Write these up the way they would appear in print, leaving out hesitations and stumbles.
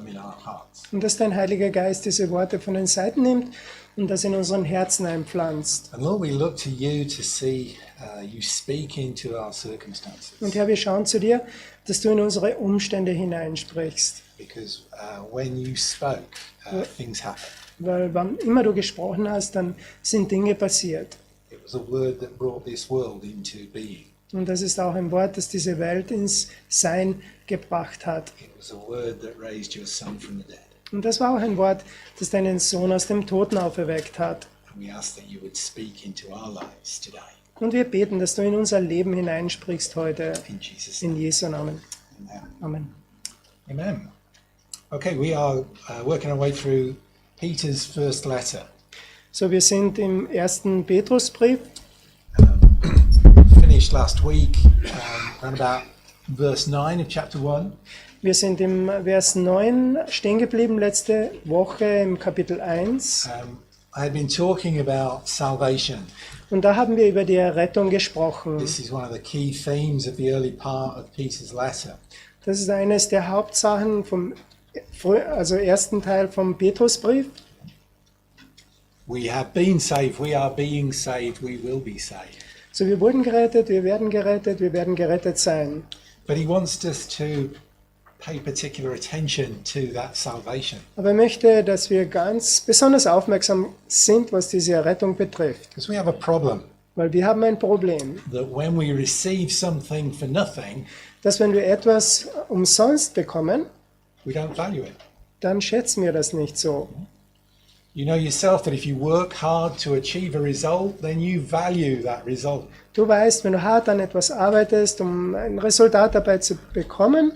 them in our hearts. Und dass dein Heiliger Geist diese Worte von den Seiten nimmt und das in unseren Herzen einpflanzt. And Lord, we look to you to see you speak into our circumstances. Und Herr, wir schauen zu dir, dass du in unsere Umstände hineinsprichst. Because when you spoke, things happened. Weil wann immer du gesprochen hast, dann sind Dinge passiert. It was a word that brought this world into being. Und das ist auch ein Wort, das diese Welt ins Sein gebracht hat. It was a word that raised your son from the dead. Und das war auch ein Wort, das deinen Sohn aus dem Toten auferweckt hat. And we ask that you would speak into our lives today. Und wir beten, dass du in unser Leben hineinsprichst heute. In Jesus' In name. Jesu Namen. Amen. Amen. Amen. Okay, we are working our way through Peter's first letter. So, wir sind im ersten Petrusbrief. Finished last week around about verse 9 of chapter 1. Wir sind im Vers 9 stehen geblieben, letzte Woche im Kapitel 1. I had been talking about salvation. Und da haben wir über die Errettung gesprochen. This is one of the key themes of the early part of Peter's letter. Das ist eines der Hauptsachen vom ersten Teil vom Petrusbrief. We have been saved, we are being saved, we will be saved. So, wir wurden gerettet, wir werden gerettet sein. But he wants us to pay particular attention to that salvation. Aber er möchte, dass wir ganz besonders aufmerksam sind, was diese Errettung betrifft. Because we have a problem Weil wir haben ein Problem, that when we receive something for nothing, dass wenn wir etwas umsonst bekommen, we don't value it. dann schätzen wir das nicht so. You know yourself that if you work hard to achieve a result, then you value that result. Du weißt, wenn du hart an etwas arbeitest, um ein Resultat dabei zu bekommen,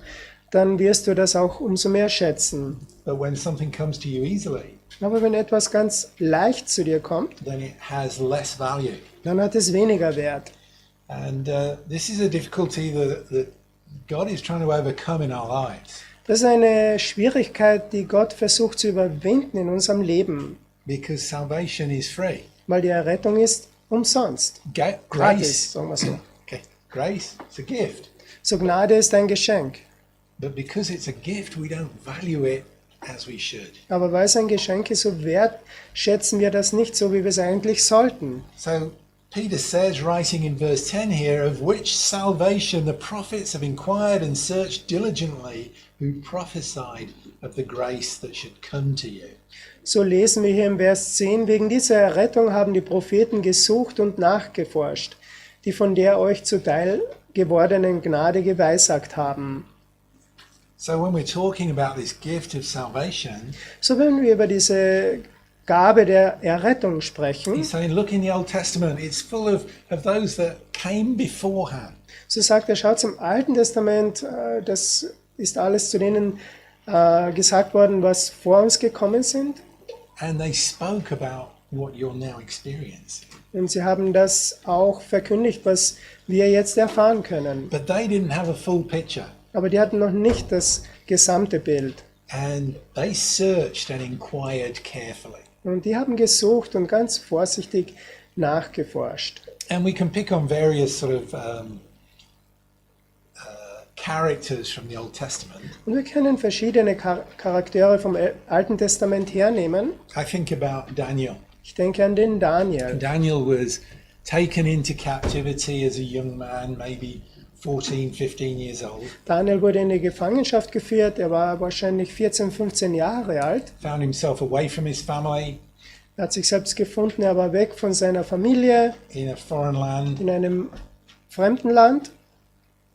dann wirst du das auch umso mehr schätzen. But when something comes to you easily, Aber wenn etwas ganz leicht zu dir kommt, then it has less value. dann hat es weniger Wert. And this is a difficulty that God is trying to overcome in our lives. Das ist eine Schwierigkeit, die Gott versucht zu überwinden in unserem Leben, Because salvation is free. weil die Errettung ist umsonst. Grace, Gratis, sagen wir so. okay, grace, it's a gift. So, Gnade ist ein Geschenk. But because it's a gift, we don't value it as we should. Aber weil es ein Geschenk ist, so wertschätzen wir das nicht so, wie wir es eigentlich sollten. So Peter says, writing in verse 10 here, of which salvation the prophets have inquired and searched diligently, who prophesied of the grace that should come to you. So lesen wir hier im Vers 10, wegen dieser Errettung haben die Propheten gesucht und nachgeforscht, die von der euch zuteil gewordenen Gnade geweissagt haben. So when we're talking about this gift of salvation, So wenn wir über diese Gabe der Errettung sprechen, he's saying, look in the Old Testament, it's full of those that came beforehand. so sagt er, schaut zum Alten Testament, das ist alles zu denen gesagt worden, was vor uns gekommen sind. And they spoke about what you're now experiencing. Und sie haben das auch verkündigt, was wir jetzt erfahren können. But they didn't have a full picture. Aber die hatten noch nicht das gesamte Bild. And they searched and inquired carefully. Und die haben gesucht und ganz vorsichtig nachgeforscht. And we can pick on various sort of characters from the Old Testament. Und wir können verschiedene Charaktere vom Alten Testament hernehmen. I think about Daniel. Ich denke an den Daniel. Daniel was taken into captivity as a young man, maybe 14, 15 years old. Daniel wurde in die Gefangenschaft geführt. Er war wahrscheinlich 14, 15 Jahre alt. Found himself away from his family Er hat sich selbst gefunden. Er war weg von seiner Familie in a foreign land. in einem fremden Land.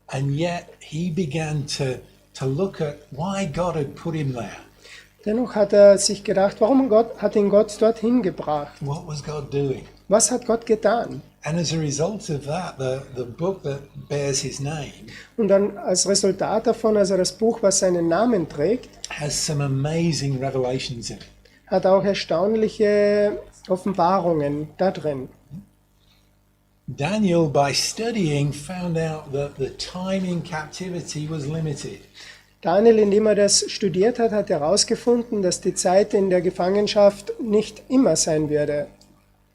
And yet he began to look at why God had put him there. Dennoch hat er sich gedacht, hat ihn Gott dorthin gebracht? What was God doing? Was hat Gott getan? And as a result of that, the book that bears his name Und dann als Resultat davon, also das Buch, was seinen Namen trägt, has some amazing revelations in it. hat auch erstaunliche Offenbarungen da drin. Daniel, by studying, found out that the time in captivity was limited. Daniel, indem er das studiert hat, hat herausgefunden, dass die Zeit in der Gefangenschaft nicht immer sein würde.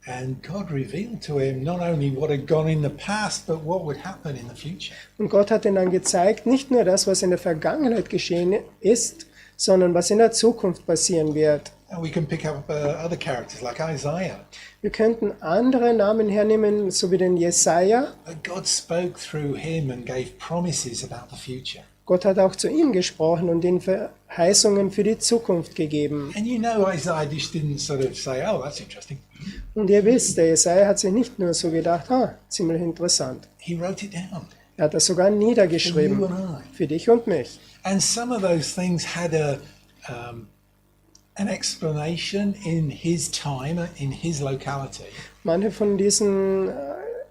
And God revealed to him not only what had gone in the past, but what would happen in the future. Und Gott hat ihm dann gezeigt, nicht nur das, was in der Vergangenheit geschehen ist, sondern was in der Zukunft passieren wird. And we can pick up other characters like Isaiah. Wir könnten andere Namen hernehmen, so wie den Jesaja. God spoke through him and gave promises about the future. Gott hat auch zu ihm gesprochen und ihm Verheißungen für die Zukunft gegeben. And you know Isaiah just didn't sort of say, oh, that's interesting. Und ihr wisst, der Jesaja hat sich nicht nur so gedacht, ziemlich interessant. He wrote it down. Er hat das sogar niedergeschrieben, For you and I. für dich und mich. And some of those things had an explanation in his time, in his locality. Manche von diesen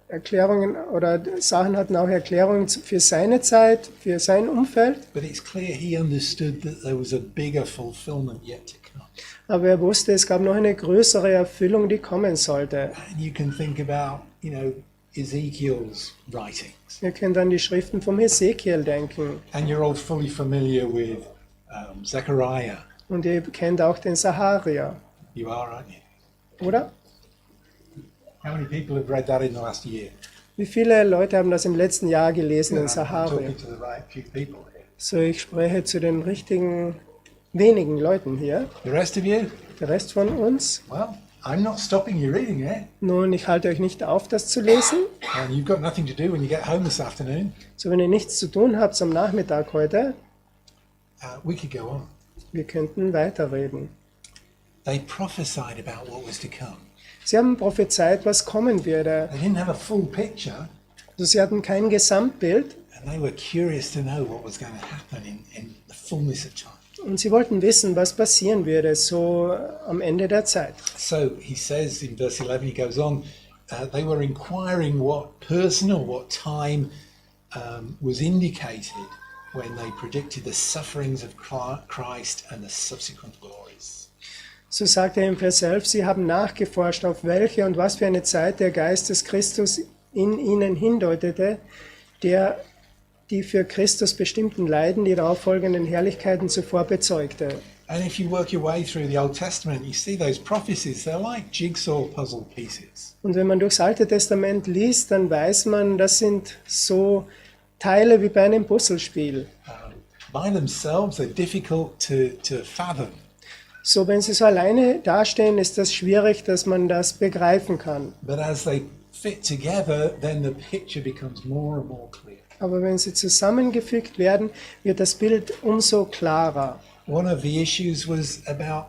Erklärungen oder Sachen hatten auch Erklärungen für seine Zeit, für sein Umfeld. But it's clear he understood that there was a bigger fulfillment yet to come. Aber er wusste, es gab noch eine größere Erfüllung, die kommen sollte. And you can think about, Ezekiel's writings. Ihr könnt an die Schriften vom Hesekiel denken. And you're all fully familiar with Zechariah. Und ihr kennt auch den Saharia, You are, aren't you? oder? How many people have read that in the last year? Wie viele Leute haben das im letzten Jahr gelesen, den I'm Saharia? talking to the right few people here. So, ich spreche zu den richtigen wenigen Leuten hier. The rest of you? Der Rest von uns? Well, I'm not stopping you reading it. Nun, ich halte euch nicht auf, das zu lesen. And you've got nothing to do when you get home this afternoon. So, wenn ihr nichts zu tun habt am Nachmittag heute, We could go on. wir könnten weiterreden. They prophesied about what was to come. Sie haben prophezeit, was kommen würde. They didn't have a full picture, Also sie hatten kein Gesamtbild and they were curious to know what was going to happen in the fullness of time. und sie wollten wissen, was passieren würde, so am Ende der Zeit. So he says in verse 11, he goes on, they were inquiring what person or what time was indicated when they predicted the sufferings of Christ and the subsequent glories. So sagt er im Vers 11, sie haben nachgeforscht, auf welche und was für eine Zeit der Geist des Christus in ihnen hindeutete, die für Christus bestimmten Leiden, die darauffolgenden Herrlichkeiten zuvor bezeugte. And if you work your way through the Old Testament, you see those prophecies, they're like jigsaw puzzle pieces. Und wenn man durchs Alte Testament liest, dann weiß man, das sind so Teile wie bei einem Puzzlespiel. By themselves, they're difficult to fathom. So, wenn sie so alleine dastehen, ist das schwierig, dass man das begreifen kann. But as they fit together, then the picture becomes more and more clear. Aber wenn sie zusammengefügt werden, wird das Bild umso klarer. One of the issues was about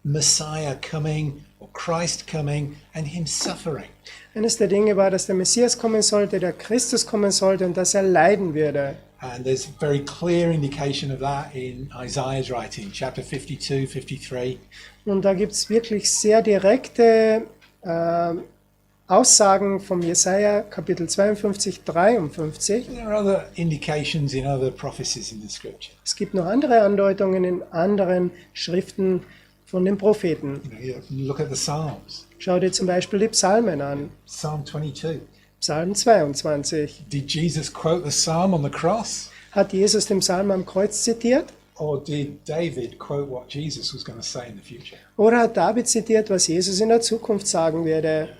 Messiah coming, or Christ coming, and him suffering. Eines der Dinge war, dass der Messias kommen sollte, der Christus kommen sollte und dass er leiden würde. And there's a very clear indication of that in Isaiah's writing, chapter 52, 53. Und da gibt es wirklich sehr direkte Aussagen vom Jesaja, Kapitel 52, 53. There are other indications in other prophecies in the scripture. Es gibt noch andere Andeutungen in anderen Schriften von den Propheten. You look at the Psalms. Schau dir zum Beispiel die Psalmen an. Psalm 22. Psalm 22. Did Jesus quote the psalm on the cross? Hat Jesus den Psalm am Kreuz zitiert? Or did David quote what Jesus was going to say in the future? Oder hat David zitiert, was Jesus in der Zukunft sagen werde?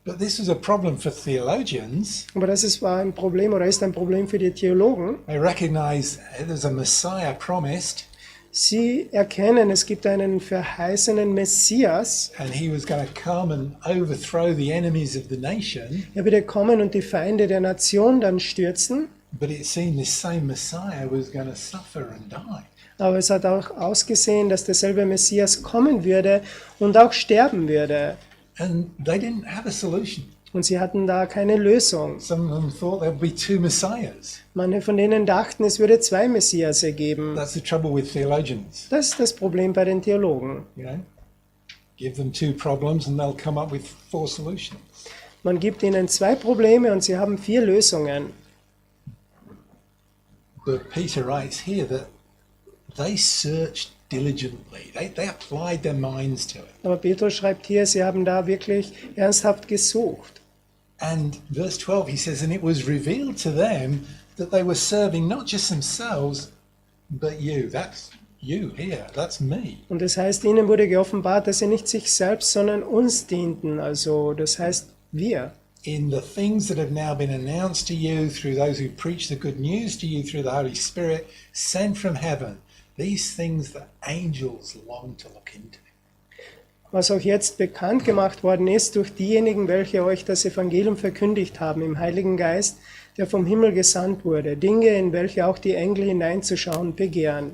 But this was a problem for theologians. Aber war ein Problem oder ist ein Problem für die Theologen. They recognize there's a Messiah promised. Sie erkennen, es gibt einen verheißenen Messias. And he was going to come and overthrow the enemies of the nation. Er würde kommen und die Feinde der Nation dann stürzen. But it seemed this same Messiah was going to suffer and die. Aber es hat auch ausgesehen, dass derselbe Messias kommen würde und auch sterben würde. And they didn't have a solution. Und sie hatten da keine Lösung. Some of them thought there would be two Messiahs. Manche von denen dachten, es würde zwei Messiase geben. That's the trouble with theologians. Das ist das Problem bei den Theologen. Give them two problems and they'll come up with four solutions. Man gibt ihnen zwei Probleme und sie haben 4 Lösungen. But Peter writes here that they searched diligently. They applied their minds to it. Aber Petrus schreibt hier, sie haben da wirklich ernsthaft gesucht. And verse 12, he says, and it was revealed to them that they were serving not just themselves, but you. That's you here. That's me. Und das heißt, ihnen wurde geoffenbart, dass sie nicht sich selbst, sondern uns dienten. Also das heißt, wir. In the things that have now been announced to you through those who preach the good news to you through the Holy Spirit sent from heaven, these things that angels long to look into. Was auch jetzt bekannt gemacht worden ist durch diejenigen, welche euch das Evangelium verkündigt haben im Heiligen Geist, der vom Himmel gesandt wurde, Dinge, in welche auch die Engel hineinzuschauen begehren.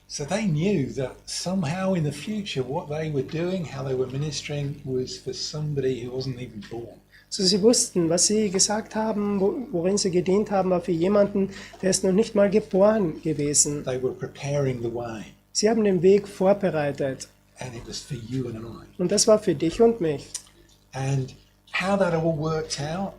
So they knew that somehow in the future what they were doing, how they were ministering, was for somebody who wasn't even born. So sie wussten, was sie gesagt haben, worin sie gedient haben, war für jemanden, der ist noch nicht mal geboren gewesen. They were preparing the way, Sie haben den Weg vorbereitet. and it was for you and I. Und das war für dich und mich. And how that all worked out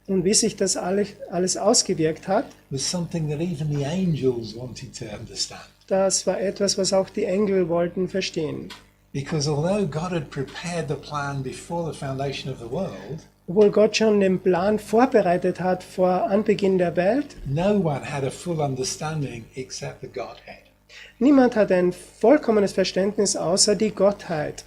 Und wie sich das alles ausgewirkt hat, was something that even the angels wanted to understand. das war etwas, was auch die Engel wollten verstehen. Because although God had prepared the plan before the foundation of the world, Obwohl Gott schon den Plan vorbereitet hat vor Anbeginn der Welt, no one had a full understanding except the Godhead. niemand hat ein vollkommenes Verständnis außer die Gottheit.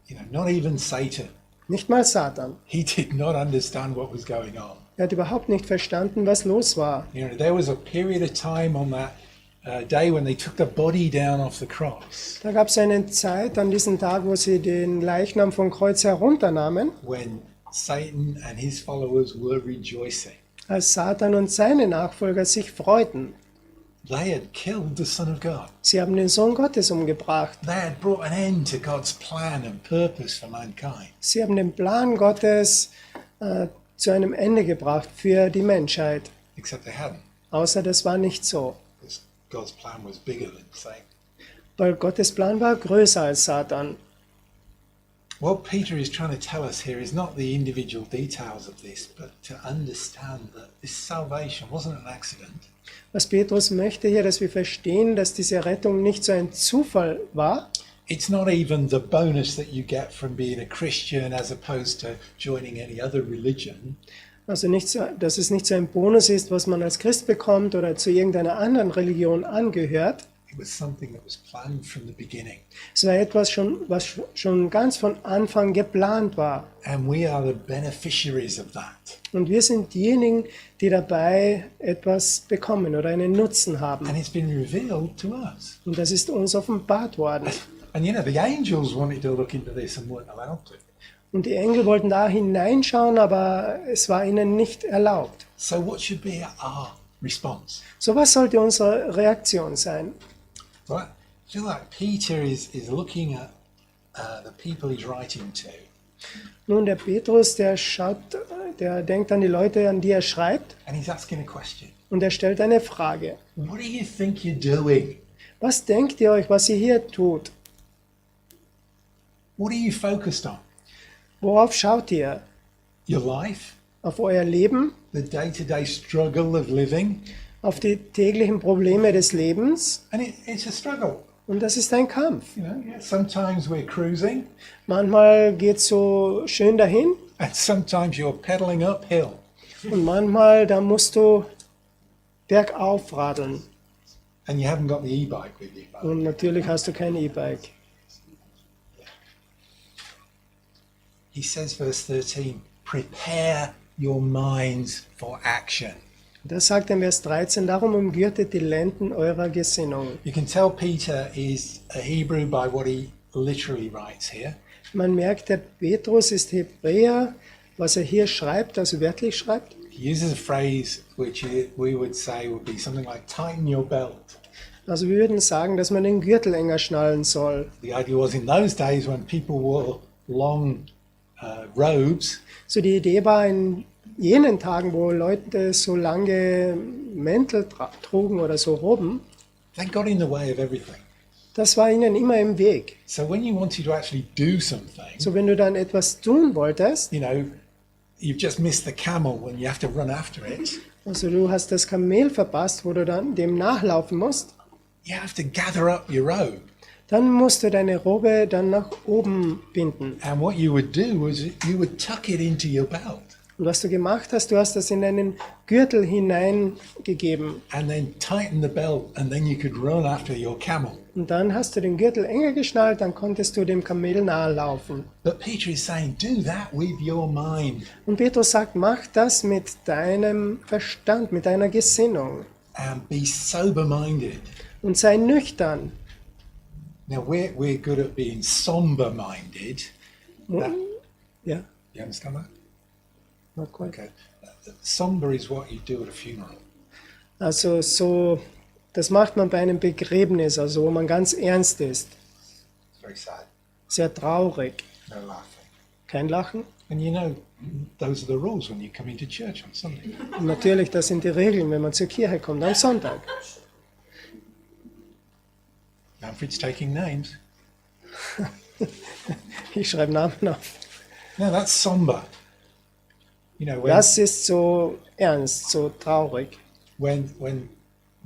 You know, not even Satan. Nicht mal Satan. He did not understand what was going on. Er hat überhaupt nicht verstanden, was los war. You know, there was a period of time on that day when they took the body down off the cross, Da gab es eine Zeit an diesem Tag, wo sie den Leichnam vom Kreuz herunternahmen, when Satan and his followers were rejoicing. als Satan und seine Nachfolger sich freuten. They had killed the Son of God. Sie haben den Sohn Gottes umgebracht. They had brought an end to God's plan and purpose for mankind. Sie haben den Plan Gottes zu einem Ende gebracht für die Menschheit. Except they hadn't, Außer das war nicht so. because God's plan was bigger than Satan. Weil Gottes Plan war größer als Satan. What Peter is trying to tell us here is not the individual details of this, but to understand that this salvation wasn't an accident. Was Petrus möchte hier, dass wir verstehen, dass diese Rettung nicht so ein Zufall war. It's not even the bonus that you get from being a Christian as opposed to joining any other religion. Also nicht so, dass es nicht so ein Bonus ist, was man als Christ bekommt oder zu irgendeiner anderen Religion angehört. It was something that was planned from the beginning. Es war etwas, was schon ganz von Anfang geplant war. And we are the beneficiaries of that. Und wir sind diejenigen, die dabei etwas bekommen oder einen Nutzen haben. And it's been revealed to us. Und das ist uns offenbart worden. And you know, the angels wanted to look into this and weren't allowed to. Und die Engel wollten da hineinschauen, aber es war ihnen nicht erlaubt. So what should be our response? So was sollte unsere Reaktion sein? Right? I feel like Peter is looking at the people he's writing to. Nun, der Petrus, der denkt an die Leute, an die er schreibt, And he's asking a question. und er stellt eine Frage. What do you think you're doing? Was denkt ihr euch, was ihr hier tut? What are you focused on? Worauf schaut ihr? Your life? Auf euer Leben? The day-to-day struggle of living? Auf die täglichen Probleme des Lebens? And it's a struggle. Und das ist ein Kampf. You know, yeah, sometimes we're cruising Manchmal geht es so schön dahin and sometimes you're pedaling uphill. und manchmal, da musst du bergauf radeln. And you haven't got the e-bike with you. But Und natürlich hast du kein E-Bike. he says, verse 13, prepare your minds for action. Das sagt er in Vers 13, darum umgürtet die Lenden eurer Gesinnung. You can tell Peter is a Hebrew by what he literally writes here. Man merkt, der Petrus ist Hebräer, was er hier schreibt, also wörtlich schreibt. He uses a phrase which we would say would be something like tighten your belt. Also wir würden sagen, dass man den Gürtel enger schnallen soll. The idea was in those days when people wore long robes, So die Idee war in jenen Tagen, wo Leute so lange Mäntel trugen oder so Roben, they got in the way of everything. das war ihnen immer im Weg. So when you wanted to actually do something, So wenn du dann etwas tun wolltest, you know, you've just missed the camel when you have to run after it. also du hast das Kamel verpasst, wo du dann dem nachlaufen musst, You have to gather up your robe. dann musst du deine Robe dann nach oben binden. And what you would do was you would tuck it into your belt Und was du gemacht hast, du hast das in einen Gürtel hineingegeben. and then tighten the belt and then you could run after your camel. Und dann hast du den Gürtel enger geschnallt, dann konntest du dem Kamel nachlaufen. But Peter is saying, do that with your mind. Und Petrus sagt, mach das mit deinem Verstand, mit deiner Gesinnung. and be sober-minded. und sei nüchtern. Now, we're good at being somber-minded. That- Ja, You understand that? not quite. Okay. Somber is what you do at a funeral. Also so, das macht man bei einem Begräbnis, also wo man ganz ernst ist. It's very sad. Sehr traurig. No laughing. Kein Lachen? And you know, those are the rules when you come into church on Sunday. Und natürlich, das sind die Regeln, wenn man zur Kirche kommt am Sonntag. Manfred's taking names. Ich schreibe Namen auf. No, that's somber. You know, Das ist so ernst, so traurig. when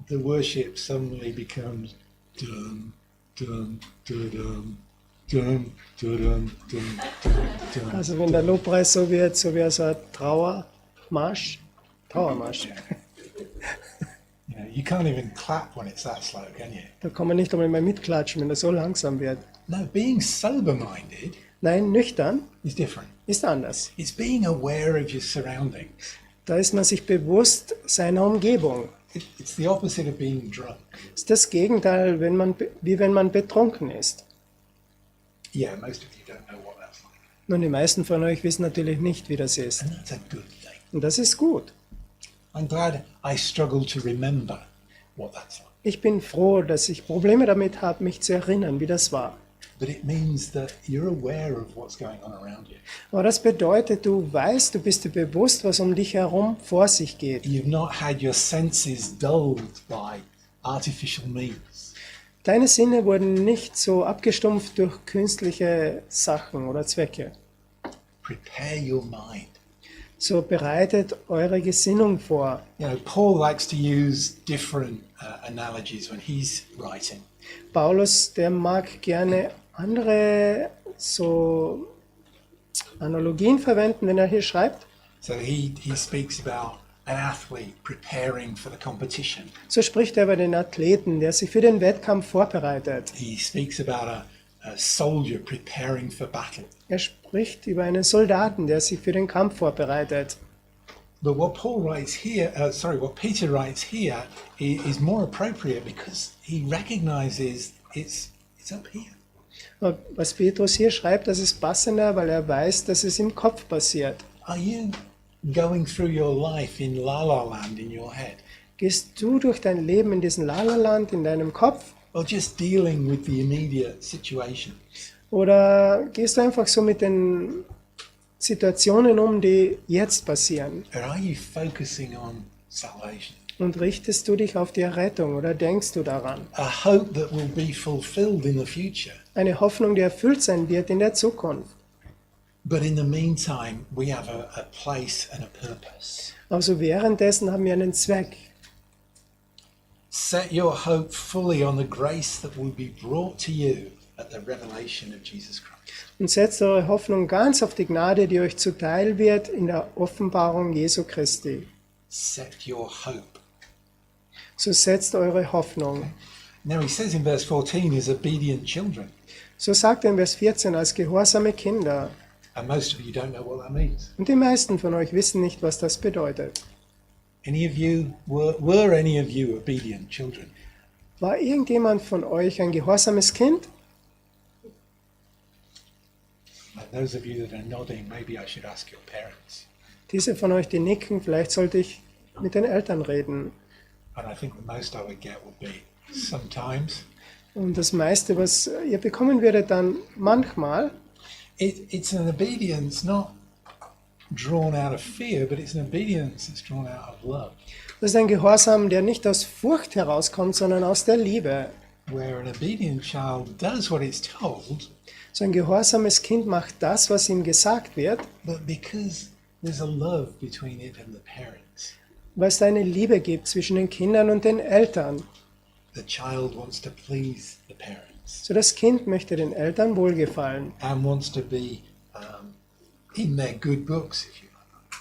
the worship suddenly becomes dum dum dum dum dum dum dum dum. Also wenn der Lobpreis so wird, so wie so ein Trauermarsch. Trauermarsch. You know, you can't even clap when it's that slow, can you? Da kann man nicht einmal mehr mitklatschen, wenn er so langsam wird. No, being sober-minded Nein, nüchtern is different. ist anders. It's being aware of your surroundings. Da ist man sich bewusst seiner Umgebung. It's the opposite of being drunk. Das ist das Gegenteil, wie wenn man betrunken ist. Yeah, most of you don't know what that's like. Nun, die meisten von euch wissen natürlich nicht, wie das ist. And that's a good thing. Und das ist gut. I'm glad I struggle to remember what that's like. Ich bin froh, dass ich Probleme damit habe, mich zu erinnern, wie das war. But it means that you're aware of what's going on around you. Aber das bedeutet, du weißt, du bist dir bewusst, was um dich herum vor sich geht. You've not had your senses dulled by artificial means. Deine Sinne wurden nicht so abgestumpft durch künstliche Sachen oder Zwecke. Prepare your mind. So bereitet eure Gesinnung vor. You know, Paul likes to use different analogies when he's writing. Paulus, der mag gerne andere so Analogien verwenden, wenn er hier schreibt. So he speaks about an athlete preparing for the competition. So spricht er über den Athleten, der sich für den Wettkampf vorbereitet. He speaks about a soldier preparing for battle. Er spricht über einen Soldaten, der sich für den Kampf vorbereitet. But what what Peter writes here is more appropriate because he recognizes it's up here. Aber was Petrus hier schreibt, das ist passender, weil er weiß, dass es im Kopf passiert. Are you going through your life in la la land in your head? Gehst du durch dein Leben in diesem Lala-Land, in deinem Kopf? Or just dealing with the immediate situation? Oder gehst du einfach so mit den Situationen um, die jetzt passieren? Or are you focusing on salvation? Und richtest du dich auf die Errettung oder denkst du daran? A hope that will be fulfilled in the future. Eine Hoffnung, die erfüllt sein wird in der Zukunft. But in the meantime, we have a place and a purpose. Also währenddessen haben wir einen Zweck. Set your hope fully on the grace that will be brought to you at the revelation of Jesus Christ. Und setzt eure Hoffnung ganz auf die Gnade, die euch zuteil wird in der Offenbarung Jesu Christi. Set your hope. So setzt eure Hoffnung. Now he says in verse 14, as obedient children. So sagt er in Vers 14, als gehorsame Kinder. And most of you don't know what that means. Und die meisten von euch wissen nicht, was das bedeutet. Any of you, were any of you obedient children? War irgendjemand von euch ein gehorsames Kind? And those of you that are nodding, maybe I should ask your parents. Diese von euch, die nicken, vielleicht sollte ich mit den Eltern reden. And I think the most I would get would be sometimes. Und das meiste, was ihr bekommen würdet, dann manchmal, It's an obedience not drawn out of fear, but it's an obedience that's drawn out of love. das ist ein Gehorsam, der nicht aus Furcht herauskommt, sondern aus der Liebe. Where an obedient child does what it's told, So ein gehorsames Kind macht das, was ihm gesagt wird, but because there's a love between it and the parents, weil es da eine Liebe gibt zwischen den Kindern und den Eltern. the child wants to please the parents So das Kind möchte den Eltern wohlgefallen and wants to be in their good books, if you like.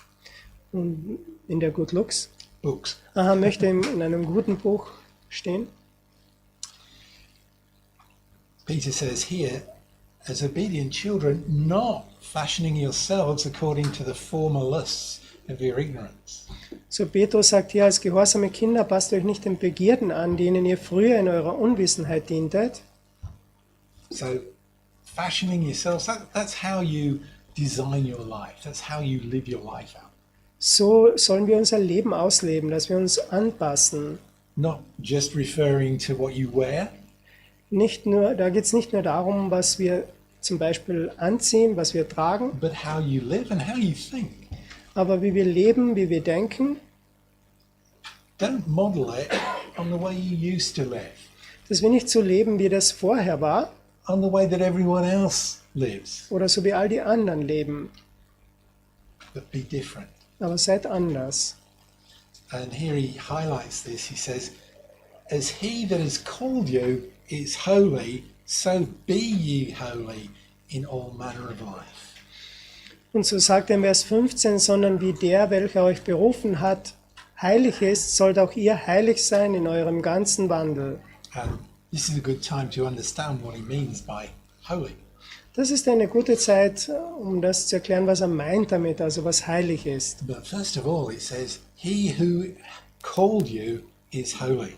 und in der Good Looks. Books. Möchte in einem guten Buch stehen. Peter says here, as obedient children, not fashioning yourselves according to the former lusts of your ignorance. So Petrus sagt hier, als gehorsame Kinder, passt euch nicht den Begierden an, denen ihr früher in eurer Unwissenheit dientet. So, fashioning yourselves, that's how you design your life. That's how you live your life out. So sollen wir unser Leben ausleben, dass wir uns anpassen. Not just referring to what you wear, Da geht es nicht nur darum, was wir zum Beispiel anziehen, was wir tragen, but how you live and how you think. aber wie wir leben, wie wir denken. Don't model it on the way you used to live, Dass wir nicht so leben, wie das vorher war on the way that everyone else lives, oder so wie all die anderen leben. but be different. Aber seid anders. And here he highlights this. He says, as he that has called you is holy, so be ye holy in all manner of life. Und so sagt er in Vers 15, sondern wie der, welcher euch berufen hat, heilig ist, sollt auch ihr heilig sein in eurem ganzen Wandel. And this is a good time to understand what he means by holy. Das ist eine gute Zeit, um das zu erklären, was er meint damit, also was heilig ist. But first of all, it says, he who called you is holy.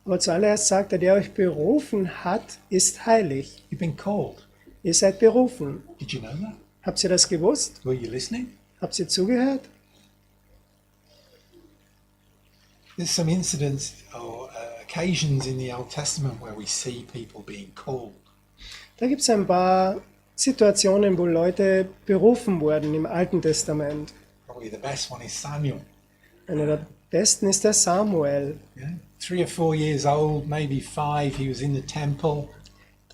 Aber zuallererst sagt er, der euch berufen hat, ist heilig. You've been called. Ihr seid berufen. Did you know that? Habt ihr das gewusst? Were you listening? Habt ihr zugehört? There's some incidents or occasions in the Old Testament where we see people being called. Da gibt es ein paar Situationen, wo Leute berufen wurden im Alten Testament. Probably the best one is Samuel. Einer der besten ist der Samuel. Yeah? 3 or 4 years old, maybe 5, he was in the temple.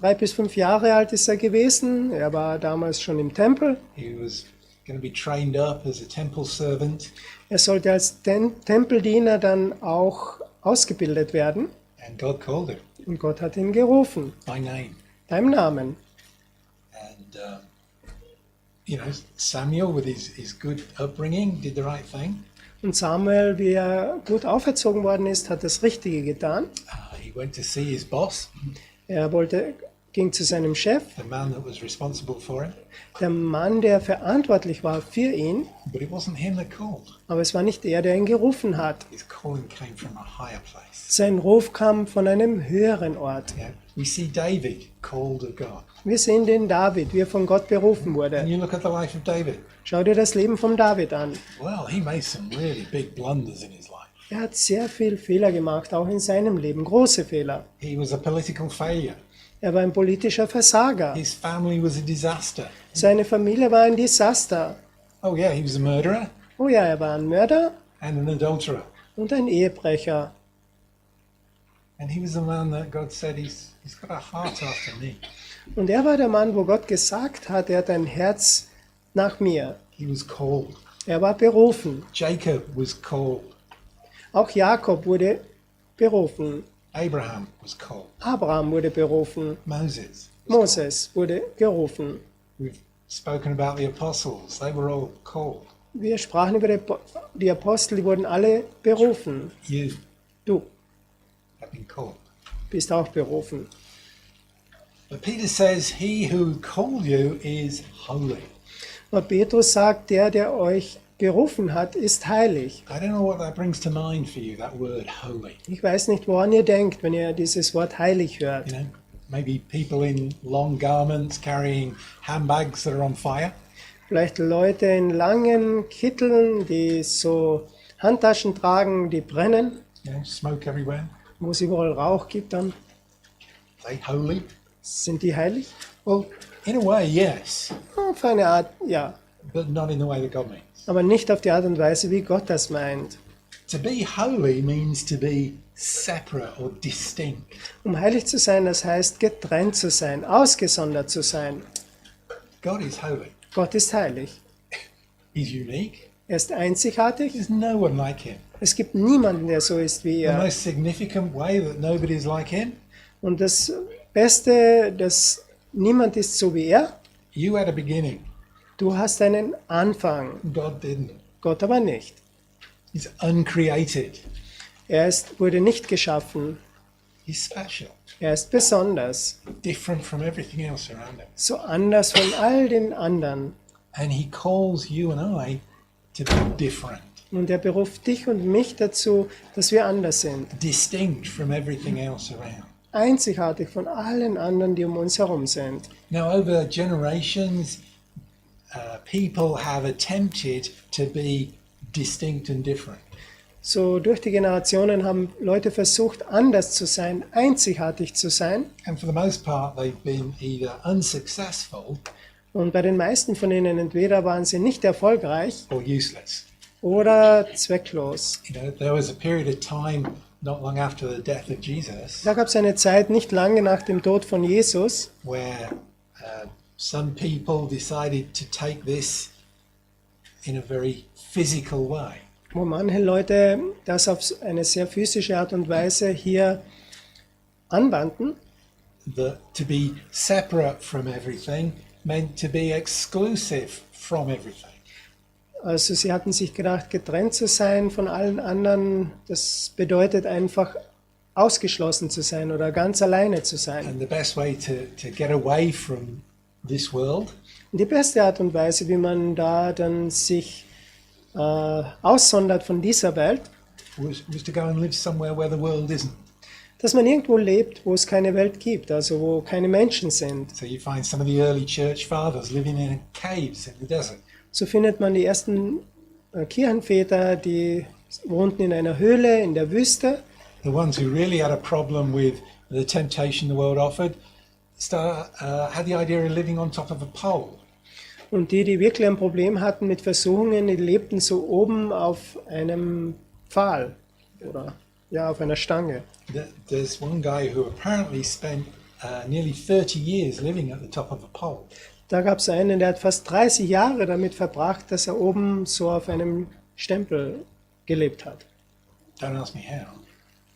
3 bis 5 Jahre alt ist er gewesen. Er war damals schon im Tempel. He was going to be trained up as a temple servant. Er sollte als Tempeldiener dann auch ausgebildet werden. And God called him Und Gott hat ihn gerufen, by name. beim Namen. And, Samuel, with his good upbringing, did the right thing. Und Samuel, wie er gut auferzogen worden ist, hat das Richtige getan. He went to see his boss, Er ging zu seinem Chef, the man that was responsible for him. der Mann, der verantwortlich war für ihn. But it wasn't him that called. Aber es war nicht er, der ihn gerufen hat. His calling came from a higher place. Sein Ruf kam von einem höheren Ort. Yeah. We see David called of God. Wir sehen den David, wie er von Gott berufen And wurde. you look at the life of David. Schau dir das Leben von David an. Well, he made some really big blunders in his life. Er hat sehr viel Fehler gemacht, auch in seinem Leben, große Fehler. He was a political failure. Er war ein politischer Versager. His family was a disaster. Seine Familie war ein Desaster. Oh yeah, he was a murderer Oh ja, er war ein Mörder and an adulterer. und ein Ehebrecher. And he was the man that God said he's got a heart after me. Und er war der Mann, wo Gott gesagt hat, er hat ein Herz nach mir. He was called. Er war berufen. Jacob was called. Auch Jakob wurde berufen. Abraham was called. Abraham wurde berufen. Moses was called. Moses wurde gerufen. We've spoken about the apostles. They were all called. Wir sprachen über die Apostel, die wurden alle berufen. You Du have been called. bist auch berufen. But Peter says, he who called you is holy. Und Petrus sagt, der euch berufen hat, ist heilig. I don't know what that brings to mind for you, that word holy. Ich weiß nicht, woran ihr denkt, wenn ihr dieses Wort heilig hört. You know, maybe people in long garments carrying handbags that are on fire. Vielleicht Leute in langen Kitteln, die so Handtaschen tragen, die brennen, You know, smoke everywhere. wo es überall Rauch gibt dann. Are they holy? Sind die heilig? Well, in a way, yes, Auf eine Art, ja. but not in the way that God means. Aber nicht auf die Art und Weise, wie Gott das meint. To be holy means to be separate or distinct. Um heilig zu sein, das heißt getrennt zu sein, ausgesondert zu sein. God is holy. Gott ist heilig. He's unique. Er ist einzigartig. There's no one like him. Es gibt niemanden, der so ist wie The er. most significant way that nobody is like him, Und das Beste, dass niemand ist so wie er. you had a beginning. Du hast einen Anfang, God didn't. Gott aber nicht. He's uncreated. Wurde nicht geschaffen. He's special. Er ist besonders. Different from everything else around him. So anders von all den anderen. And he calls you and I to be different, Und er beruft dich und mich dazu, dass wir anders sind. distinct from everything else around. Einzigartig von allen anderen, die um uns herum sind. Now, over generations, people have attempted to be distinct and different. So durch die Generationen haben Leute versucht, anders zu sein, einzigartig zu sein. And for the most part, they've been either unsuccessful Und bei den meisten von ihnen entweder waren sie nicht erfolgreich or useless. oder zwecklos. You know, there was a period of time not long after the death of Jesus Da gab es eine Zeit nicht lange nach dem Tod von Jesus, where some people decided to take this in a very physical way. wo manche Leute das auf eine sehr physische Art und Weise hier anwandten. To be separate from everything meant to be exclusive from everything. Also sie hatten sich gedacht, getrennt zu sein von allen anderen, das bedeutet einfach ausgeschlossen zu sein oder ganz alleine zu sein. And the best way to get away from this world Und die beste Art und Weise, wie man da dann sich aussondert von dieser Welt, was to go and live somewhere where the world isn't. dass man irgendwo lebt, wo es keine Welt gibt, also wo keine Menschen sind. So you find some of the early church fathers living in caves in the desert. So findet man die ersten Kirchenväter, die wohnten in einer Höhle in der Wüste. The ones who really had a problem with the temptation the world offered had the idea of living on top of a pole. Und die wirklich ein Problem hatten mit Versuchungen, die lebten so oben auf einem Pfahl oder ja, auf einer Stange. There's one guy who apparently spent nearly 30 years living at the top of a pole. Da gab es einen, der hat fast 30 Jahre damit verbracht, dass er oben so auf einem Stempel gelebt hat. Don't ask me how.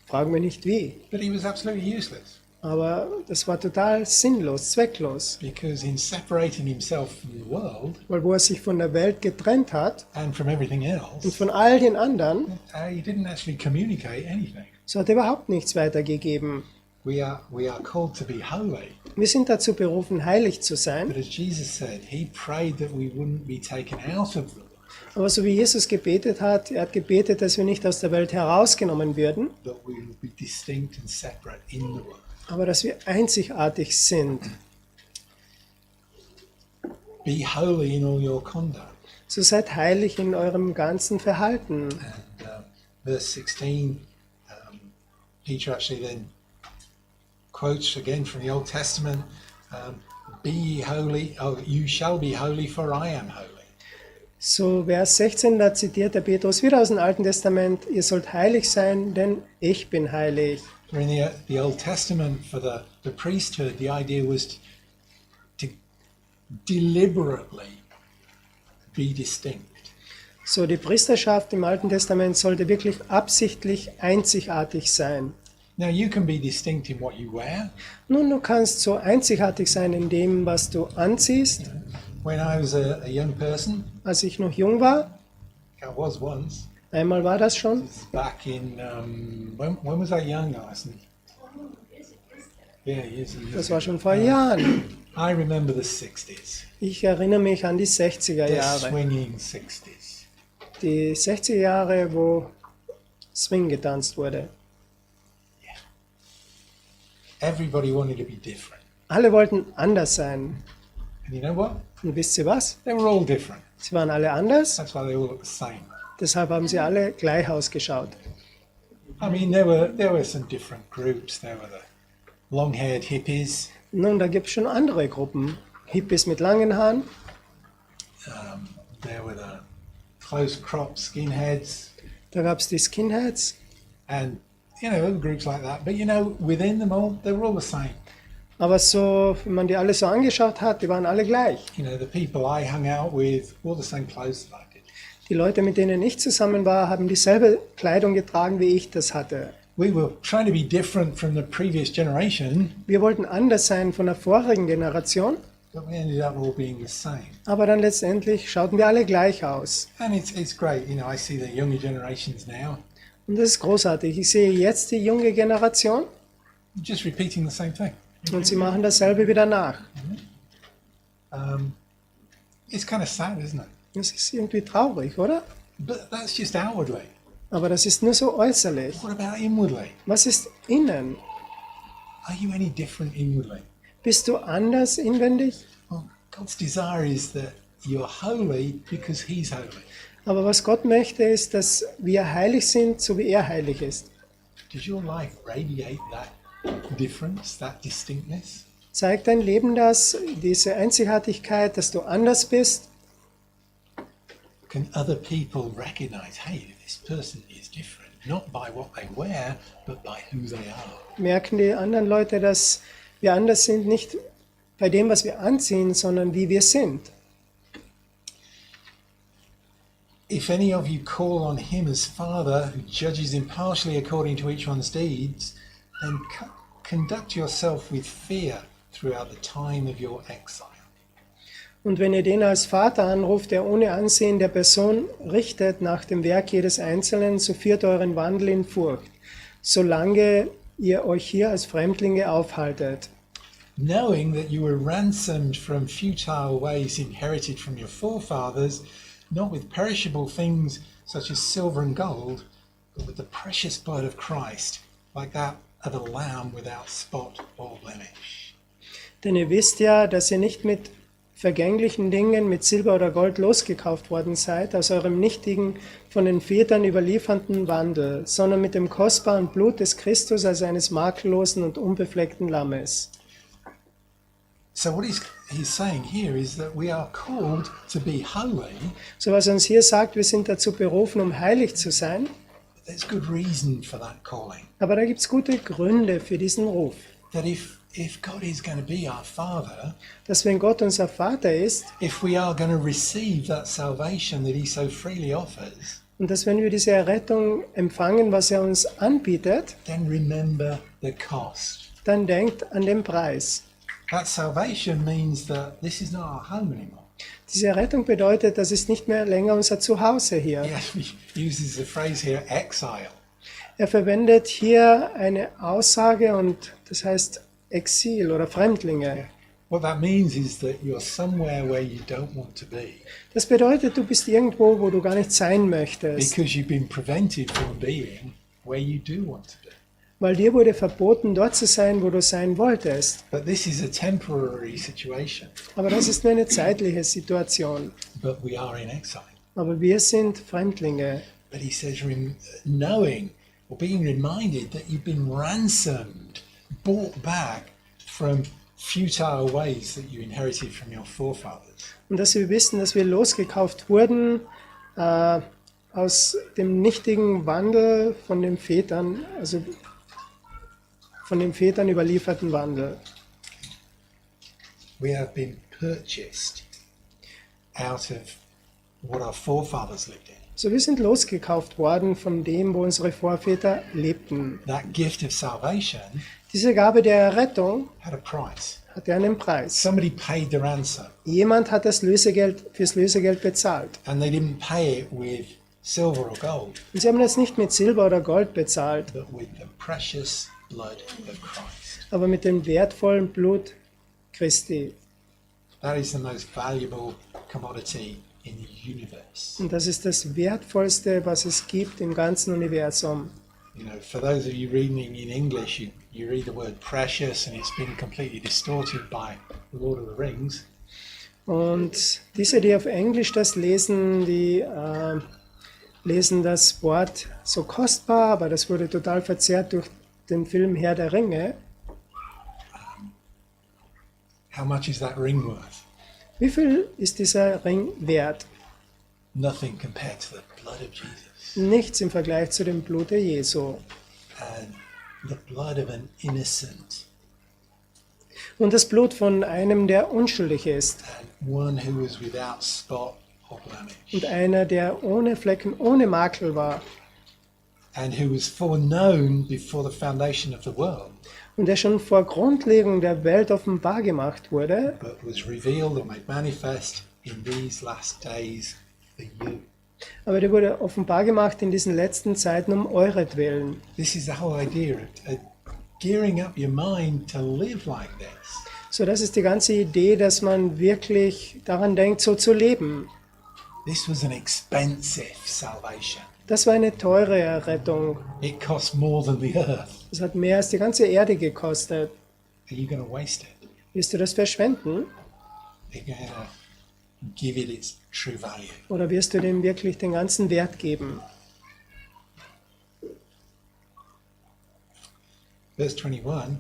Fragen wir nicht wie. But he was absolutely useless. Aber das war total sinnlos, zwecklos. Because in separating himself from the world Weil wo er sich von der Welt getrennt hat and from everything und else, von all den anderen, he didn't actually communicate anything. so hat er überhaupt nichts weitergegeben. We are called to be holy. Wir sind dazu berufen, heilig zu sein. But as Jesus said, he prayed that we wouldn't be taken out of the world, Aber so wie Jesus gebetet hat, er hat gebetet, dass wir nicht aus der Welt herausgenommen würden, but we would be distinct and separate in the world. aber dass wir einzigartig sind. Be holy in all your conduct. So seid heilig in eurem ganzen Verhalten. And verse 16, Peter actually then quotes again from the Old Testament, be ye holy, oh, you shall be holy, for I am holy. So Vers 16, da zitiert der Petrus wieder aus dem Alten Testament, ihr sollt heilig sein, denn ich bin heilig. In the Old Testament, for the priesthood, the idea was to deliberately be distinct. So die Priesterschaft im Alten Testament sollte wirklich absichtlich einzigartig sein. Now you can be distinct in what you wear. Nun, du kannst so einzigartig sein in dem, was du anziehst. When I was a young person, Als ich noch jung war, I was once, einmal war das schon, back in, when was I young? Yeah, years and years das war ago. schon vor Jahren. I remember the 60s, Ich erinnere mich an die 60er the Jahre. swinging 60s. Die 60er Jahre, wo Swing getanzt wurde. Everybody wanted to be different. Alle wollten anders sein. And you know what? Und wisst ihr was? They were all different. Sie waren alle anders, That's why they all looked the same. deshalb haben sie alle gleich ausgeschaut. I mean, there were some different groups. There were the long-haired hippies. Nun, da gibt es schon andere Gruppen. Hippies mit langen Haaren, There were the close-cropped skinheads. da gab es die Skinheads. And, you know, groups like that. But, you know, within them all, they were all the same. Aber so, wenn man die alle so angeschaut hat, die waren alle gleich. You know, the people I hung out with wore the same clothes that I did. Die Leute, mit denen ich zusammen war, haben dieselbe Kleidung getragen, wie ich das hatte. We were trying to be different from the previous generation, Wir wollten anders sein von der vorigen Generation, but we ended up all being the same. aber dann letztendlich schauten wir alle gleich aus. And it's great. You know, I see the younger generations now Und das ist großartig. Ich sehe jetzt die junge Generation just repeating the same thing. und sie machen dasselbe wieder nach. It's kind of sad, isn't it? Das ist irgendwie traurig, oder? But that's just outwardly. Aber das ist nur so äußerlich. What about inwardly? Was ist innen? Are you any different inwardly? Bist du anders inwendig? Well, God's desire is that you're holy because He's holy. Aber was Gott möchte, ist, dass wir heilig sind, so wie er heilig ist. Does your life radiate that difference, that distinctness? Zeigt dein Leben das, diese Einzigartigkeit, dass du anders bist? Can other people recognize, hey, this person is different, not by what they wear, but by who they are? Merken die anderen Leute, dass wir anders sind, nicht bei dem, was wir anziehen, sondern wie wir sind? If any of you call on Him as Father, who judges impartially according to each one's deeds, then conduct yourself with fear throughout the time of your exile. Und wenn ihr den als Vater anruft, der ohne Ansehen der Person richtet nach dem Werk jedes Einzelnen, so führt euren Wandel in Furcht, solange ihr euch hier als Fremdlinge aufhaltet. Knowing that you were ransomed from futile ways inherited from your forefathers, not with perishable things such as silver and gold, but with the precious blood of Christ, like that of a lamb without spot or blemish. Denn ihr wisst ja, dass ihr nicht mit vergänglichen Dingen, mit Silber oder Gold losgekauft worden seid, aus eurem nichtigen, von den Vätern überlieferten Wandel, sondern mit dem kostbaren Blut des Christus als eines makellosen und unbefleckten Lammes. So what he's saying here is that we are called to be holy. So was er uns hier sagt, wir sind dazu berufen, um heilig zu sein, But there's good reason for that calling. aber da gibt es gute Gründe für diesen Ruf. That if God is going to be our Father, Dass wenn Gott unser Vater ist if we are going to receive that salvation that He so freely offers, und dass wenn wir diese Errettung empfangen, was er uns anbietet, then remember the cost. dann denkt an den Preis. That salvation means that this is not our home anymore. Diese Errettung bedeutet, das ist nicht mehr länger unser Zuhause hier. He uses the phrase here, exile. Er verwendet hier eine Aussage und das heißt Exil oder Fremdlinge. What that means is that you're somewhere where you don't want to be Das bedeutet, du bist irgendwo, wo du gar nicht sein möchtest, because you've been prevented from being where you do want to be. weil dir wurde verboten, dort zu sein, wo du sein wolltest. But this is a temporary situation. Aber das ist nur eine zeitliche Situation. But we are in exile. Aber wir sind Fremdlinge. But he says, knowing or being reminded that you've been ransomed, bought back from futile ways that you inherited from your forefathers. Und dass wir wissen, dass wir losgekauft wurden aus dem nichtigen Wandel von den Vätern, also von den Vätern überlieferten Wandel. We have been purchased out of what our forefathers lived in. So, wir sind losgekauft worden von dem, wo unsere Vorväter lebten. That gift of salvation Diese Gabe der Errettung had a price. hatte einen Preis. Somebody paid the ransom, Jemand hat das Lösegeld fürs Lösegeld bezahlt. and they didn't pay it with silver or gold, Und sie haben das nicht mit Silber oder Gold bezahlt, but with the precious blood of Christ. aber mit dem wertvollen Blut Christi. That is the most valuable commodity in the universe. Und das ist das Wertvollste, was es gibt im ganzen Universum. You know, for those of you reading in English, you read the word precious and it's been completely distorted by the Lord of the Rings. Und diese, die auf Englisch das lesen, die lesen das Wort so kostbar, aber das wurde total verzerrt durch den Film Herr der Ringe. How much is that ring worth? Wie viel ist dieser Ring wert? Nothing compared to the blood of Jesus Nichts im Vergleich zu dem Blute Jesu. and the blood of an innocent Und das Blut von einem, der unschuldig ist. and one who was without spot or blemish Und einer, der ohne Flecken, ohne Makel war. and who was foreknown before the foundation of the world, Und der schon vor Grundlegung der Welt offenbar gemacht wurde, but was revealed or made manifest in these last days for you. aber der wurde offenbar gemacht in diesen letzten Zeiten um euretwillen. This is the whole idea of gearing up your mind to live like this. So, das ist die ganze Idee, dass man wirklich daran denkt, so zu leben. This was an expensive salvation. Das war eine teure Errettung. It cost more than the earth. Es hat mehr als die ganze Erde gekostet. Are you going to waste it? Wirst du das verschwenden? Are you going to give it its true value? Oder wirst du dem wirklich den ganzen Wert geben? Verse 21,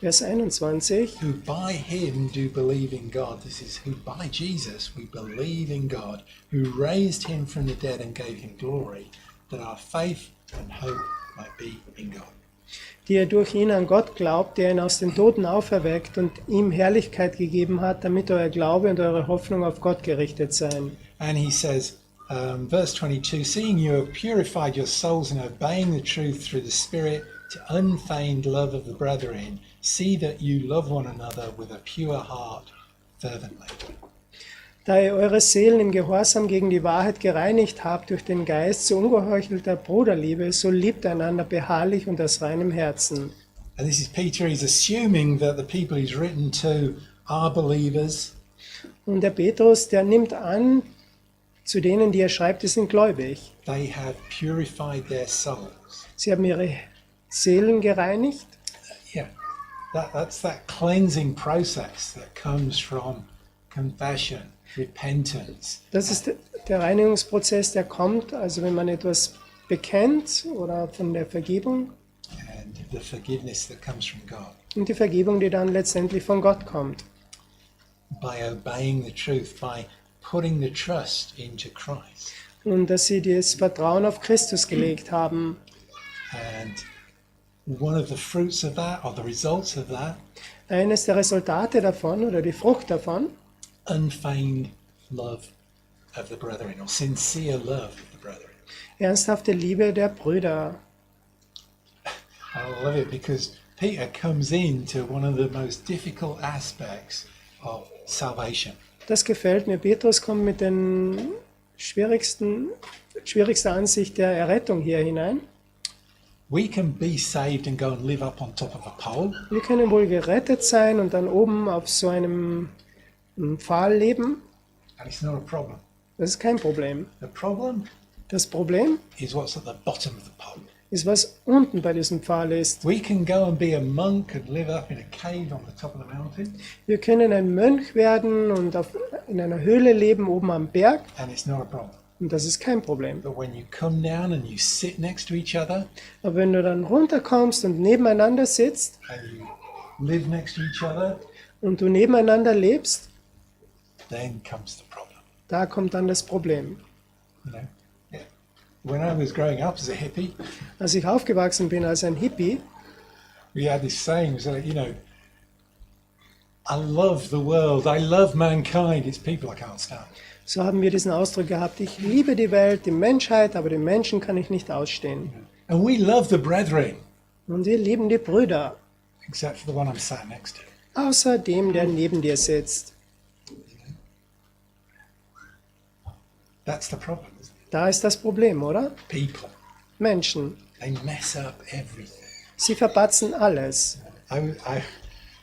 Vers 21. who by him do believe in God. This is who by Jesus we believe in God, who raised him from the dead and gave him glory, that our faith and hope might be in God. Die ihr durch ihn an Gott glaubt, der ihn aus den Toten auferweckt und ihm Herrlichkeit gegeben hat, damit euer Glaube und eure Hoffnung auf Gott gerichtet seien. And he says, verse 22, seeing you have purified your souls in obeying the truth through the Spirit to unfeigned love of the brethren, see that you love one another with a pure heart fervently. Da ihr eure Seelen im Gehorsam gegen die Wahrheit gereinigt habt durch den Geist zu ungeheuchelter Bruderliebe, so liebt einander beharrlich und aus reinem Herzen. And this is Peter, he's assuming that the people he's written to are believers. Und der Petrus, der nimmt an, zu denen, die er schreibt, die sind gläubig. They have purified their souls. Sie haben ihre Seelen gereinigt. Yeah, that's that cleansing process that comes from confession, repentance. Das ist der Reinigungsprozess, der kommt, also wenn man etwas bekennt oder von der Vergebung And the forgiveness that comes from God und die Vergebung, die dann letztendlich von Gott kommt. by obeying the truth, by putting the trust into Christ. Und dass sie das Vertrauen auf Christus gelegt haben. And one of the fruits of that, or the results of that, Eines der Resultate davon oder die Frucht davon, unfeigned love of the brethren, or sincere love of the brethren. ernsthafte Liebe der Brüder. I love it because Peter comes into one of the most difficult aspects of salvation. Das gefällt mir. Petrus kommt mit den schwierigster Ansicht der Errettung hier hinein. We can be saved and go and live up on top of a pole, Wir können wohl gerettet sein und dann oben auf so einem Pfahl leben. and it's not a problem. Das ist kein Problem. The problem Das Problem is what's at the bottom of the pole. ist, was unten bei diesem Pfahl ist. We can go and be a monk and live up in a cave on the top of the mountain, Wir können ein Mönch werden und in einer Höhle leben, oben am Berg. and it's not a problem. Und das ist kein Problem. But when you come down and you sit next to each other Aber wenn du dann runterkommst und nebeneinander sitzt and you live next to each other, und du nebeneinander lebst, then comes the problem. da kommt dann das Problem. You know? Yeah. When I was growing up as a hippie, Als ich aufgewachsen bin als ein Hippie, we had this saying, it was like, you know, I love the world, I love mankind, it's people I can't stand. so haben wir diesen Ausdruck gehabt, ich liebe die Welt, die Menschheit, aber den Menschen kann ich nicht ausstehen. And we love the brethren, Und wir lieben die Brüder, except for the one I'm sat next to. außer dem, der neben dir sitzt. That's the problem, isn't it? Da ist das Problem, oder? People, Menschen, they mess up everything. sie verpatzen alles.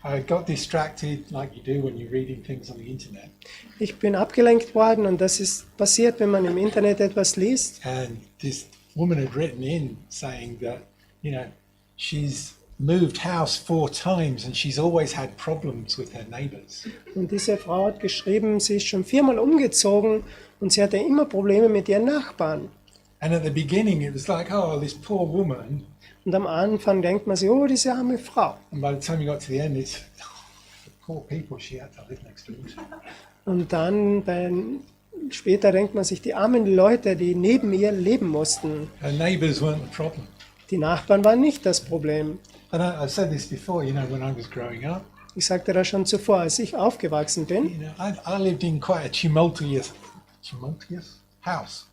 I got distracted like you do when you're reading things on the internet. Ich bin abgelenkt worden und das ist passiert, wenn man im Internet etwas liest. And this woman had written in saying that, you know, she's moved house 4 times and she's always had problems with her neighbors. Und diese Frau hat geschrieben, sie ist schon 4-mal umgezogen und sie hatte immer Probleme mit ihren Nachbarn. And at the beginning it was like, oh, this poor woman. Und am Anfang denkt man sich, oh, diese arme Frau. And by the time you got to the end, it's the poor people she had to live next to. Und dann später denkt man sich, die armen Leute, die neben ihr leben mussten, Her neighbors weren't the problem. die Nachbarn waren nicht das Problem. And I've said this before, you know, when I was growing up, Ich sagte das schon zuvor, als ich aufgewachsen bin, you know, I lived in quite a tumultuous house.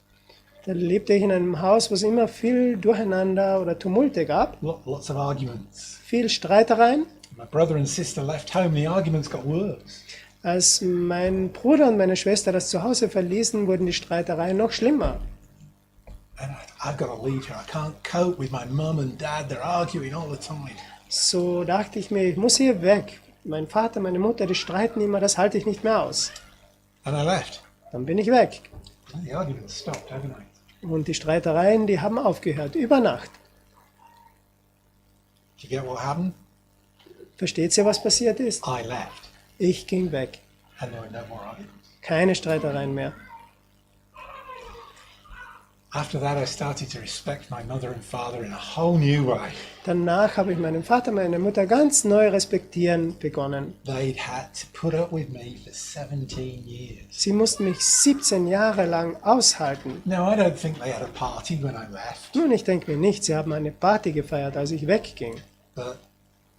da lebte ich in einem Haus, wo es immer viel Durcheinander oder Tumulte gab, Lots of arguments. viel Streitereien. My brother and sister left home, the arguments got worse. Als mein Bruder und meine Schwester das Zuhause verließen, wurden die Streitereien noch schlimmer. And I've got to leave here. I can't cope with my mum and dad. They're arguing all the time. So dachte ich mir, ich muss hier weg. Mein Vater, meine Mutter, die streiten immer, das halte ich nicht mehr aus. And I left. Dann bin ich weg. The argument stopped overnight. Und die Streitereien, die haben aufgehört, über Nacht. Do you get what happened? Versteht ihr, was passiert ist? I left, Ich ging weg. and there were no more arguments. Keine Streitereien mehr. After that, I started to respect my mother and father in a whole new way. Danach habe ich meinen Vater, meine Mutter ganz neu respektieren begonnen. They'd had to put up with me for 17 years. Sie mussten mich 17 Jahre lang aushalten. Now, I don't think they had a party when I left, Nun, ich denke mir nicht, sie haben eine Party gefeiert, als ich wegging. but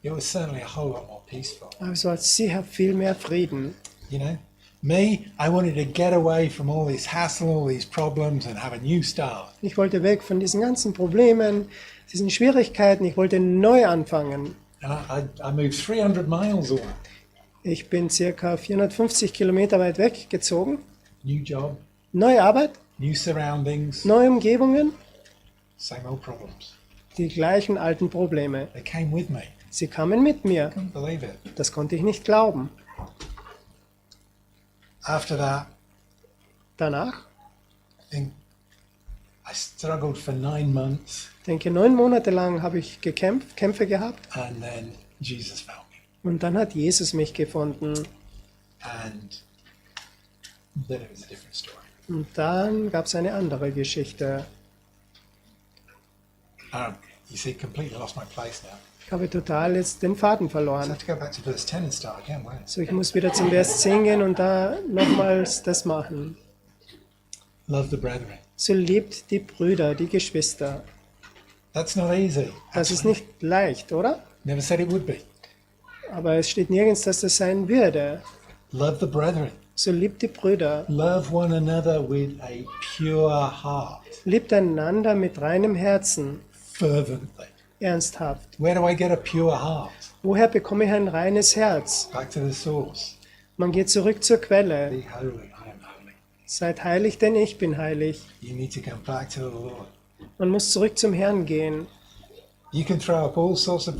it was certainly a whole lot more peaceful. Aber es war sehr viel mehr Frieden. You know, me, I wanted to get away from all this hassle, all these problems, and have a new start. Ich wollte weg von diesen ganzen Problemen, diesen Schwierigkeiten. Ich wollte neu anfangen. And I moved 300 miles away. Ich bin circa 450 Kilometer weit weggezogen. New job, Neue Arbeit, new surroundings, neue Umgebungen, same old problems. die gleichen alten Probleme. They came with me. Sie kamen mit mir. Couldn't believe it. Das konnte ich nicht glauben. After that, Danach, I think I struggled for 9 months, denke 9 Monate lang habe ich Kämpfe gehabt. and then Jesus found me. Und dann hat Jesus mich gefunden. And then it was a different story. Und dann gab es eine andere Geschichte. You see, completely lost my place now. Ich habe total jetzt den Faden So I verloren. have to go back to verse 10 and start again, won't I? So, ich muss wieder zum Vers 10 gehen und da nochmals das machen. Love the brethren. So liebt die Brüder, die Geschwister. That's not easy. Das ist actually. nicht leicht, oder? Never said it would be. Aber es steht nirgends, dass das sein würde. Love the brethren. So liebt die Brüder. Love one another with a pure heart. Liebt einander mit reinem Herzen. Fervently. Ernsthaft. Where do I get a pure heart? Woher bekomme ich ein reines Herz? Back to the source. Man geht zurück zur Quelle. Be holy, I am holy. Seid heilig, denn ich bin heilig. You need to come back to the Lord. Man muss zurück zum Herrn gehen. You can throw up all sorts of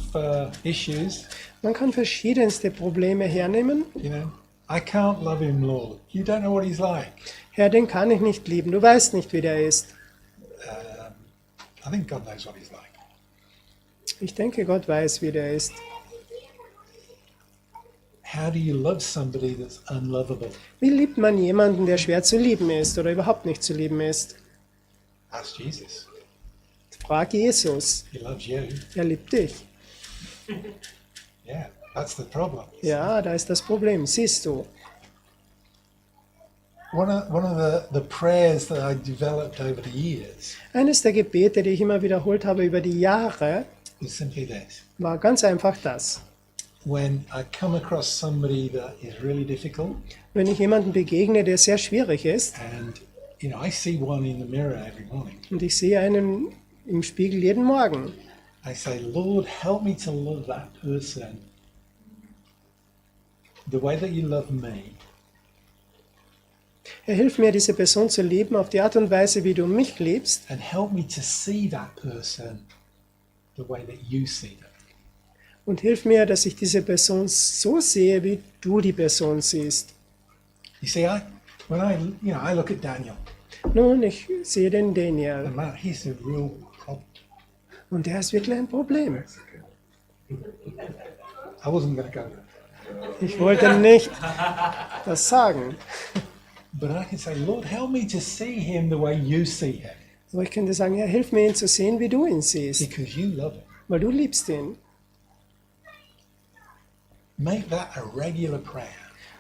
issues. Man kann verschiedenste Probleme hernehmen. You know, I can't love him, Lord. You don't know what he's like. Herr, den kann ich nicht lieben. Du weißt nicht, wie der ist. I think God knows what he's like. Ich denke, Gott weiß, wie der ist. How do you love somebody that's unlovable? Wie liebt man jemanden, der schwer zu lieben ist oder überhaupt nicht zu lieben ist? Ask Jesus. Frag Jesus. He loves you. Er liebt dich. Yeah, that's the problem. Ja, da ist das Problem. Siehst du. One of the prayers that I developed over the years Eines der Gebete, die ich immer wiederholt habe über die Jahre, is simply this. war ganz einfach das. When I come across somebody that is really difficult, Wenn ich jemanden begegne, der sehr schwierig ist, and you know, I see one in the mirror every morning, und ich sehe einen im Spiegel jeden Morgen, I say, Lord, help me to love that person the way that you love me, Herr, hilf mir, diese Person zu lieben auf die Art und Weise, wie du mich liebst, and help me to see that person the way that you see them. und hilf mir, dass ich diese Person so sehe, wie du die Person siehst. You see, I look at Daniel, Nun, ich sehe den Daniel and man, he's a real problem. und der ist wirklich ein Problem. I wasn't going to go there. Ich wollte nicht das sagen, But I can say, Lord, help me to see him the way you see him, aber ich könnte sagen, Herr, hilf mir, ihn zu sehen, wie du ihn siehst, because you love him. weil du liebst ihn. Make that a regular prayer.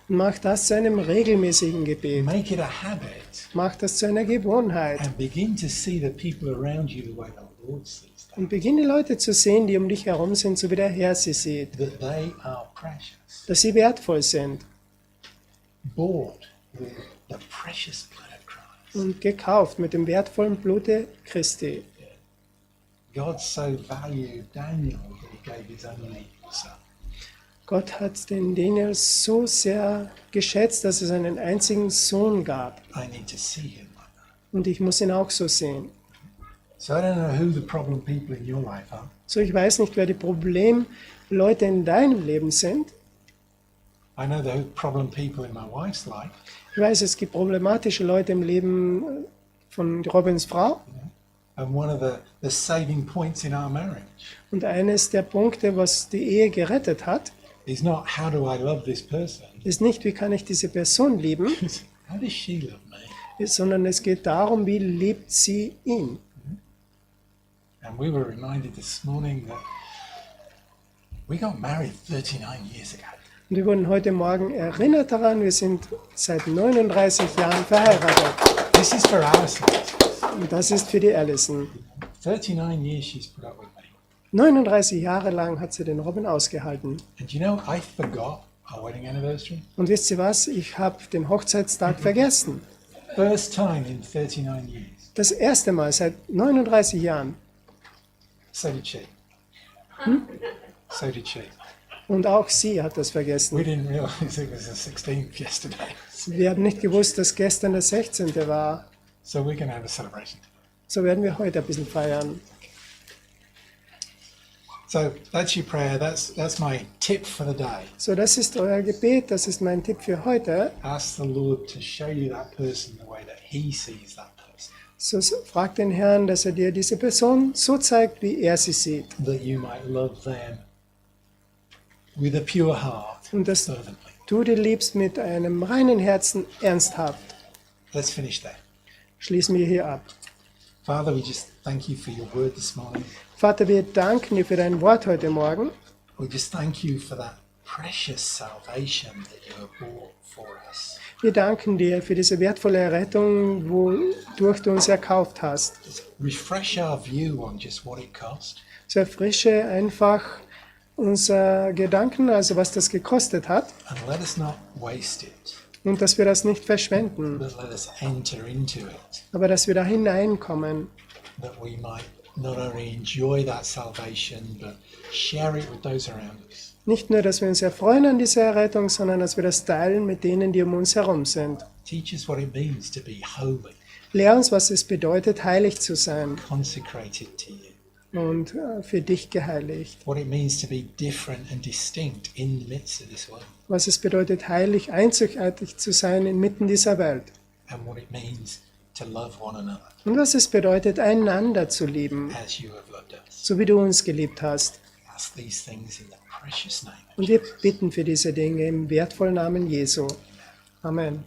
Und mach das zu einem regelmäßigen Gebet. Make it a habit, Mach das zu einer Gewohnheit. and begin to see the people around you the way the Lord sees them. Und beginn die Leute zu sehen, die um dich herum sind, so wie der Herr sie sieht. That they are precious, Dass sie wertvoll sind bought with the precious blood of Christ. und gekauft mit dem wertvollen Blute Christi. God so valued Daniel that he gave his only son. Gott hat den Daniel so sehr geschätzt, dass es einen einzigen Sohn gab. I need to see him like that. Und ich muss ihn auch so sehen. So I don't know who the problem people in your life are, So, ich weiß nicht, wer die Problemleute in deinem Leben sind, I know the problem people in my wife's life, Ich weiß, es gibt problematische Leute im Leben von Robins Frau. and one of the saving points in our marriage Und eines der Punkte, was die Ehe gerettet hat, is not how do I love this person, ist nicht, wie kann ich diese Person lieben, it's how does she love me? sondern es geht darum, wie liebt sie ihn. And we were reminded this morning that we got married 39 years ago. Und wir wurden heute Morgen erinnert daran, wir sind seit 39 Jahren verheiratet. This is for our sake. Und das ist für die Allison. 39 years she's put up with me. 39 Jahre lang hat sie den Robin ausgehalten. And you know, I forgot our wedding anniversary. Und wisst ihr was? Ich habe den Hochzeitstag vergessen. First time in 39 years. Das erste Mal seit 39 Jahren. So did she. So did she. Und auch sie hat das We vergessen. didn't realize it was the 16th yesterday. Wir haben nicht gewusst, dass gestern der 16. war. So we're going to have a celebration. So werden wir heute ein bisschen feiern. So that's your prayer. That's my tip for the day. So, das ist euer Gebet, das ist mein Tipp für heute. Ask the Lord to show you that person the way that He sees that person, So frag den Herrn, dass er dir diese Person so zeigt, wie er sie sieht. that you might love them with a pure heart Und dass fervently. du die liebst mit einem reinen Herzen ernsthaft. Let's finish there. Schließen wir hier ab. Father, we just thank you for your word this morning. Vater, wir danken dir für dein Wort heute Morgen. We just thank you for that precious salvation that you have bought for us. Wir danken dir für diese wertvolle Errettung, wodurch du uns erkauft hast. Just refresh our view on just what it cost. So erfrische einfach unser Gedanken, also was das gekostet hat, And let us not waste it, und dass wir das nicht verschwenden, but let us enter into it, aber dass wir da hineinkommen, that we might not only enjoy that salvation, but share it with those around us. nicht nur, dass wir uns erfreuen an dieser Errettung, sondern dass wir das teilen mit denen, die um uns herum sind. Teach us what it means to be holy, Lehr uns, was es bedeutet, heilig zu sein consecrated to you. und für dich geheiligt. What it means to be different and distinct in the midst of this world. Was es bedeutet, heilig, einzigartig zu sein inmitten dieser Welt. And what it means to love one another Und was es bedeutet, einander zu lieben, as you have loved us. so wie du uns geliebt hast. Ask these things in the precious name of Und wir bitten für diese Dinge im wertvollen Namen Jesu. Amen.